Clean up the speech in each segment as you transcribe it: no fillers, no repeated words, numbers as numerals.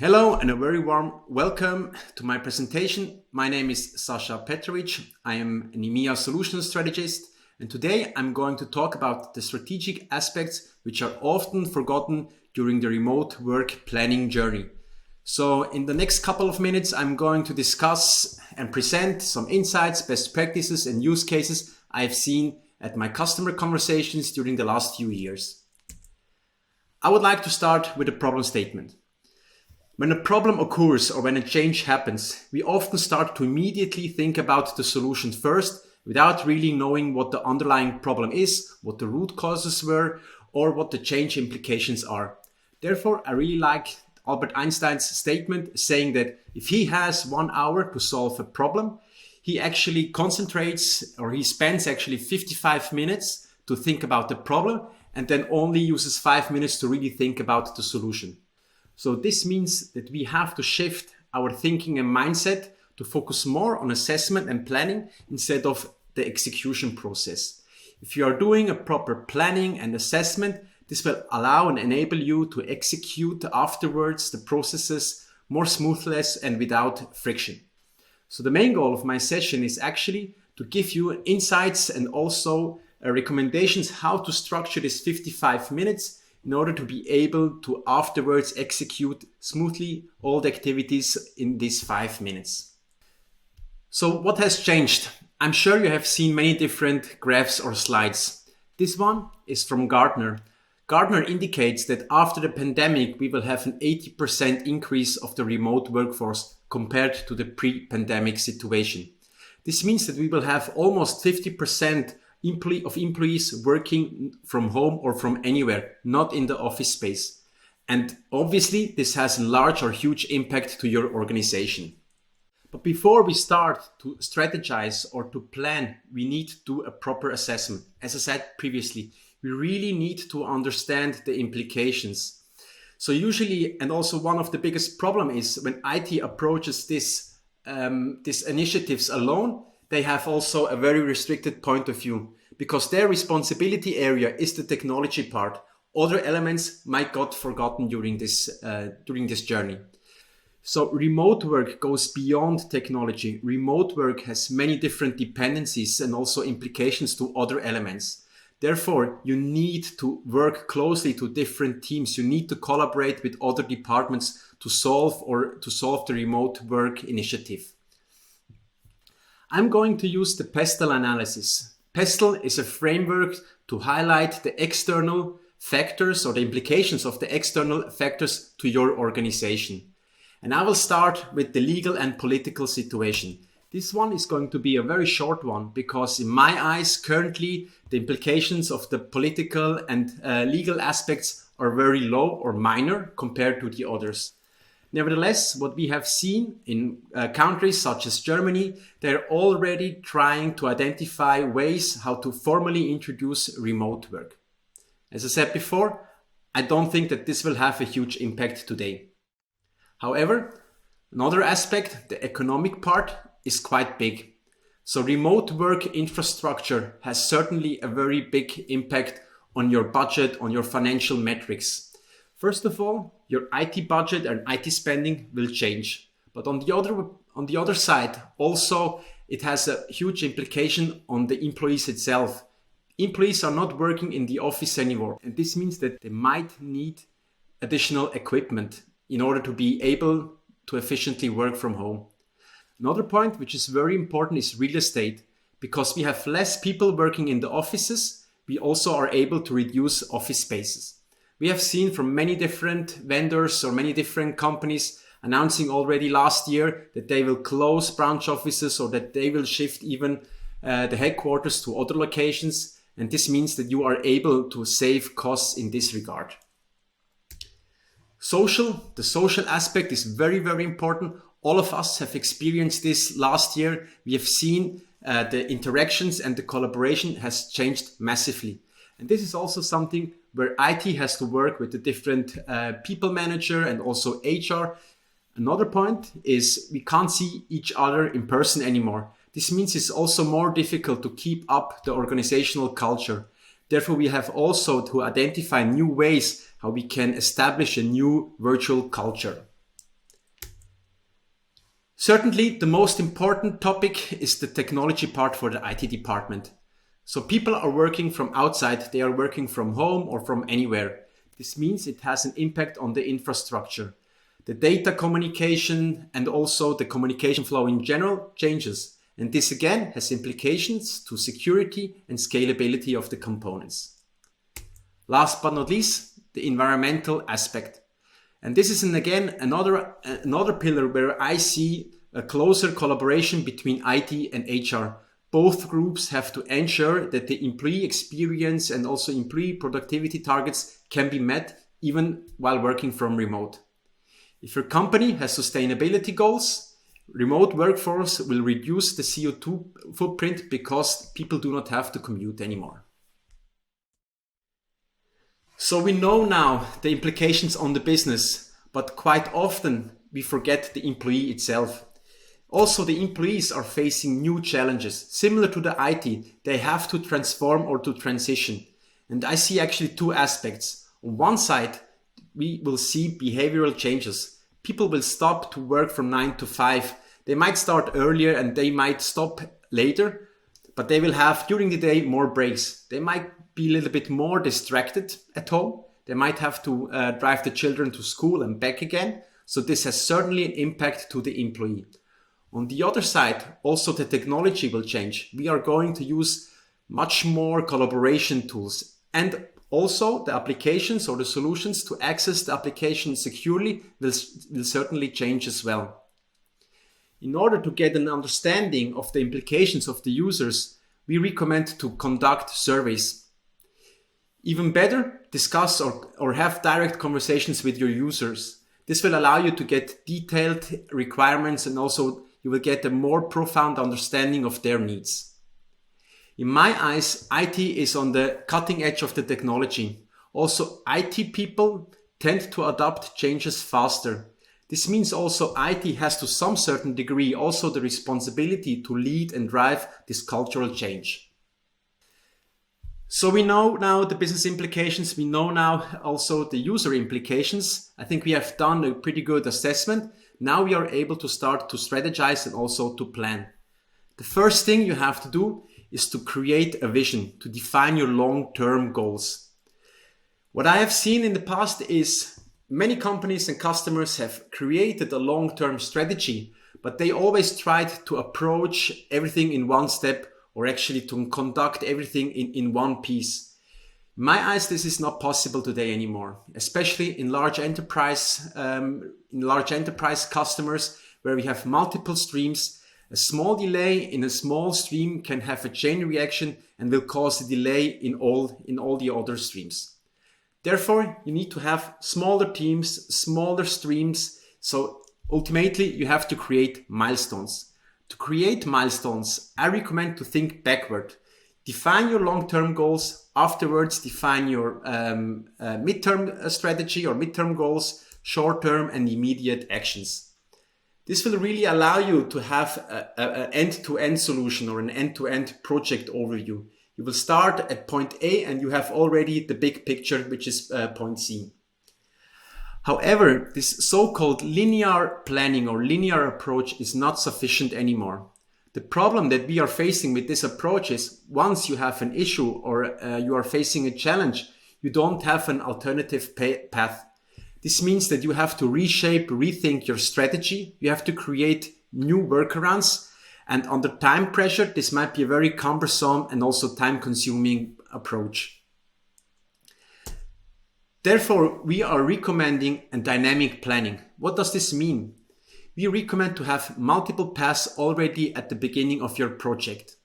Hello and a very warm welcome to my presentation. My name is Sasha Petrovic. I am an EMEA solution strategist, and today I'm going to talk about the strategic aspects which are often forgotten during the remote work planning journey. So in the next couple of minutes, I'm going to discuss and present some insights, best practices and use cases I've seen at my customer conversations during the last few years. I would like to start with a problem statement. When a problem occurs or when a change happens, we often start to immediately think about the solution first without really knowing what the underlying problem is, what the root causes were, or what the change implications are. Therefore, I really like Albert Einstein's statement saying that if he has 1 hour to solve a problem, he actually he spends 55 minutes to think about the problem and then only uses 5 minutes to really think about the solution. So this means that we have to shift our thinking and mindset to focus more on assessment and planning instead of the execution process. If you are doing a proper planning and assessment, this will allow and enable you to execute afterwards the processes more seamless and without friction. So the main goal of my session is actually to give you insights and also recommendations how to structure this 55 minutes in order to be able to afterwards execute smoothly all the activities in these 5 minutes. So what has changed? I'm sure you have seen many different graphs or slides. This one is from Gartner. Gartner indicates that after the pandemic, we will have an 80% increase of the remote workforce compared to the pre-pandemic situation. This means that we will have almost 50% of employees working from home or from anywhere, not in the office space. And obviously, this has a large or huge impact to your organization. But before we start to strategize or to plan, we need to do a proper assessment. As I said previously, we really need to understand the implications. So usually, and also one of the biggest problem is when IT approaches these initiatives alone, they have also a very restricted point of view because their responsibility area is the technology part. Other elements might got forgotten during this journey. So remote work goes beyond technology. Remote work has many different dependencies and also implications to other elements. Therefore, you need to work closely to different teams. You need to collaborate with other departments to solve the remote work initiative. I'm going to use the PESTEL analysis. PESTEL is a framework to highlight the external factors or the implications of the external factors to your organization. And I will start with the legal and political situation. This one is going to be a very short one because in my eyes, currently, the implications of the political and legal aspects are very low or minor compared to the others. Nevertheless, what we have seen in countries such as Germany, they're already trying to identify ways how to formally introduce remote work. As I said before, I don't think that this will have a huge impact today. However, another aspect, the economic part, is quite big. So remote work infrastructure has certainly a very big impact on your budget, on your financial metrics. First of all, your IT budget and IT spending will change. But on the other side, also, it has a huge implication on the employees itself. Employees are not working in the office anymore. And this means that they might need additional equipment in order to be able to efficiently work from home. Another point which is very important is real estate. Because we have less people working in the offices, we also are able to reduce office spaces. We have seen from many different vendors or many different companies announcing already last year that they will close branch offices or that they will shift even the headquarters to other locations. And this means that you are able to save costs in this regard. The social aspect is very, very important. All of us have experienced this last year. We have seen the interactions and the collaboration has changed massively. And this is also something where IT has to work with the different people manager and also HR. Another point is we can't see each other in person anymore. This means it's also more difficult to keep up the organizational culture. Therefore, we have also to identify new ways how we can establish a new virtual culture. Certainly, the most important topic is the technology part for the IT department. So people are working from outside, they are working from home or from anywhere. This means it has an impact on the infrastructure. The data communication and also the communication flow in general changes. And this again has implications to security and scalability of the components. Last but not least, the environmental aspect. And this is again another pillar where I see a closer collaboration between IT and HR. Both groups have to ensure that the employee experience and also employee productivity targets can be met even while working from remote. If your company has sustainability goals, remote workforce will reduce the CO2 footprint because people do not have to commute anymore. So we know now the implications on the business, but quite often we forget the employee itself. Also, the employees are facing new challenges. Similar to the IT, they have to transform or to transition. And I see actually two aspects. On one side, we will see behavioral changes. People will stop to work from 9 to 5. They might start earlier and they might stop later, but they will have during the day more breaks. They might be a little bit more distracted at home. They might have to drive the children to school and back again. So this has certainly an impact to the employee. On the other side, also the technology will change. We are going to use much more collaboration tools, and also the applications or the solutions to access the application securely will certainly change as well. In order to get an understanding of the implications of the users, we recommend to conduct surveys. Even better, discuss or have direct conversations with your users. This will allow you to get detailed requirements, and also you will get a more profound understanding of their needs. In my eyes, IT is on the cutting edge of the technology. Also, IT people tend to adopt changes faster. This means also IT has to some certain degree also the responsibility to lead and drive this cultural change. So we know now the business implications, we know now also the user implications. I think we have done a pretty good assessment. Now we are able to start to strategize and also to plan. The first thing you have to do is to create a vision, to define your long-term goals. What I have seen in the past is many companies and customers have created a long-term strategy, but they always tried to approach everything in one step, or actually to conduct everything in one piece. In my eyes, this is not possible today anymore, especially in large enterprise customers where we have multiple streams. A small delay in a small stream can have a chain reaction and will cause a delay in all the other streams. Therefore, you need to have smaller teams, smaller streams. So ultimately, you have to create milestones. To create milestones, I recommend to think backward. Define your long-term goals. Afterwards, define your midterm strategy or midterm goals, short-term and immediate actions. This will really allow you to have an end-to-end solution or an end-to-end project overview. You will start at point A and you have already the big picture, which is point C. However, this so-called linear planning or linear approach is not sufficient anymore. The problem that we are facing with this approach is once you have an issue or you are facing a challenge, you don't have an alternative path. This means that you have to reshape, rethink your strategy. You have to create new workarounds. And under time pressure, this might be a very cumbersome and also time-consuming approach. Therefore, we are recommending a dynamic planning. What does this mean? We recommend to have multiple paths already at the beginning of your project.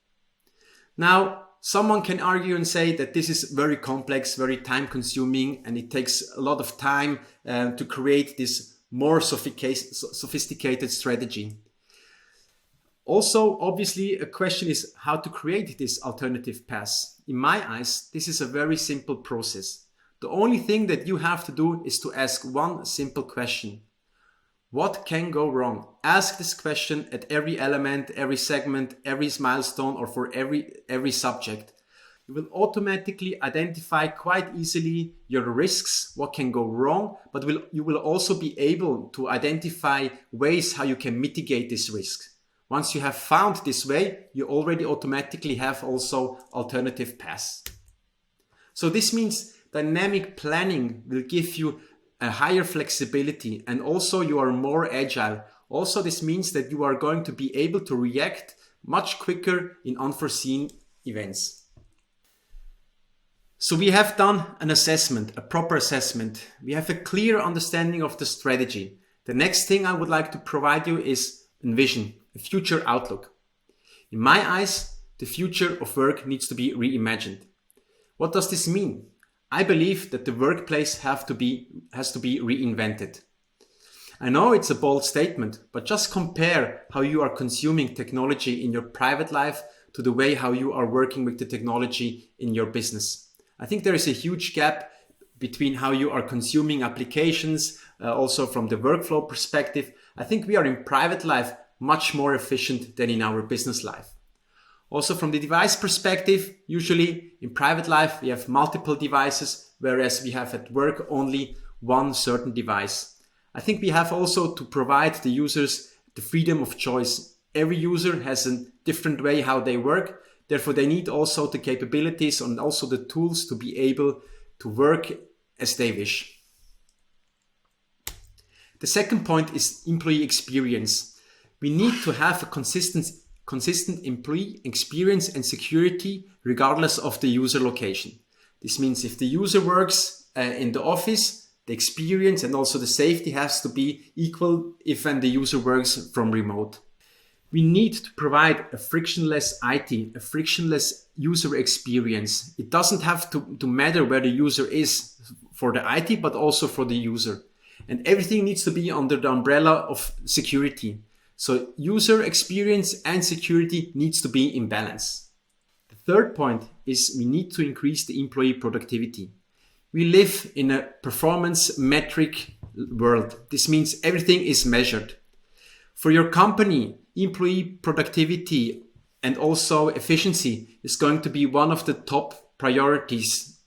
Now, someone can argue and say that this is very complex, very time-consuming, and it takes a lot of time to create this more sophisticated strategy. Also, obviously, a question is how to create these alternative paths. In my eyes, this is a very simple process. The only thing that you have to do is to ask one simple question. What can go wrong? Ask this question at every element, every segment, every milestone, or for every subject. you will automatically identify quite easily your risks, what can go wrong, but you will also be able to identify ways how you can mitigate this risk. Once you have found this way, you already automatically have also alternative paths. So this means dynamic planning will give you a higher flexibility, and also you are more agile. Also, this means that you are going to be able to react much quicker in unforeseen events. So we have done an assessment, a proper assessment. We have a clear understanding of the strategy. The next thing I would like to provide you is a vision, a future outlook. In my eyes, the future of work needs to be reimagined. What does this mean? I believe that the workplace has to be reinvented. I know it's a bold statement, but just compare how you are consuming technology in your private life to the way how you are working with the technology in your business. I think there is a huge gap between how you are consuming applications, also from the workflow perspective. I think we are in private life much more efficient than in our business life. Also from the device perspective, usually in private life, we have multiple devices, whereas we have at work only one certain device. I think we have also to provide the users the freedom of choice. Every user has a different way how they work. Therefore, they need also the capabilities and also the tools to be able to work as they wish. The second point is employee experience. We need to have a consistent employee experience and security regardless of the user location. This means if the user works in the office, the experience and also the safety has to be equal if the user works from remote. We need to provide a frictionless IT, a frictionless user experience. It doesn't have to matter where the user is for the IT, but also for the user. And everything needs to be under the umbrella of security. So user experience and security needs to be in balance. The third point is we need to increase the employee productivity. We live in a performance metric world. This means everything is measured. For your company, employee productivity and also efficiency is going to be one of the top priorities.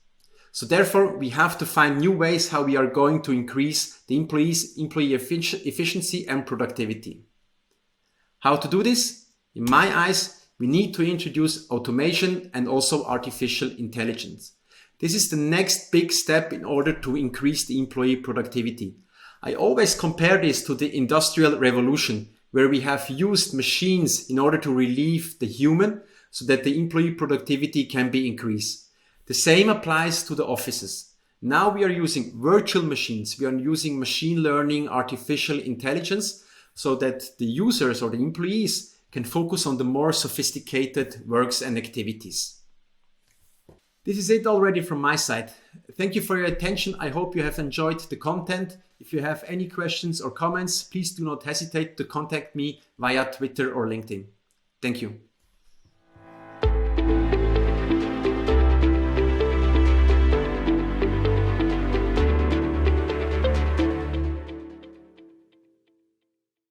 So therefore, we have to find new ways how we are going to increase the employee efficiency and productivity. How to do this? In my eyes, we need to introduce automation and also artificial intelligence. This is the next big step in order to increase the employee productivity. I always compare this to the Industrial Revolution, where we have used machines in order to relieve the human so that the employee productivity can be increased. The same applies to the offices. Now we are using virtual machines. We are using machine learning, artificial intelligence, so that the users or the employees can focus on the more sophisticated works and activities. This is it already from my side. Thank you for your attention. I hope you have enjoyed the content. If you have any questions or comments, please do not hesitate to contact me via Twitter or LinkedIn. Thank you.